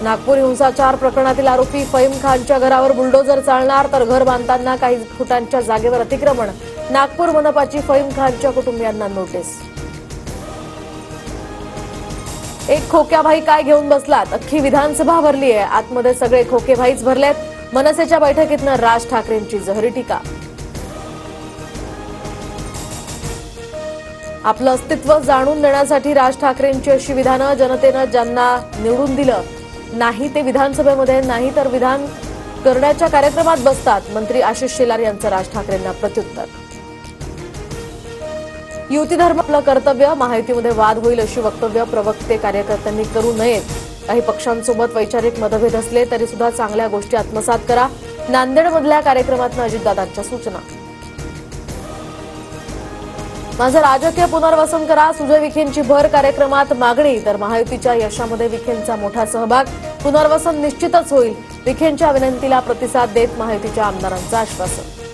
नागपूर हिंसाचार प्रकरणातील आरोपी फहीम खानच्या घरावर बुलडोझर चालणार, तर घर बांधताना काही फुटांच्या जागेवर अतिक्रमण. नागपूर मनपाची फहीम खानच्या कुटुंबियांना नोटीस. एक खोक्याभाई काय घेऊन बसलात, अख्खी विधानसभा भरली आहे. आतमध्ये सगळे खोकेभाईच भरलेत. मनसेच्या बैठकीतनं राज ठाकरेंची जहरी टीका. आपलं अस्तित्व जाणून देण्यासाठी राज ठाकरेंची अशी विधानं. जनतेनं ज्यांना निवडून दिलं नाही ते विधानसभेमध्ये नाही तर विधान करण्याच्या कार्यक्रमात बसतात. मंत्री आशिष शेलार यांचं राज ठाकरेंना प्रत्युत्तर. युती धर्म आपलं कर्तव्य, महायुतीमध्ये वाद होईल अशी वक्तव्य प्रवक्ते कार्यकर्त्यांनी करू नयेत. काही पक्षांसोबत वैचारिक मतभेद असले तरी सुद्धा चांगल्या गोष्टी आत्मसात करा. नांदेडमधल्या कार्यक्रमात अजितदादांच्या सूचना. माझं राजकीय पुनर्वसन करा, सुजय विखेंची भर कार्यक्रमात मागणी. तर महायुतीच्या यशामध्ये विखेंचा मोठा सहभाग, पुनर्वसन निश्चितच होईल. विखेंच्या विनंतीला प्रतिसाद देत महायुतीच्या आमदारांचं आश्वासन.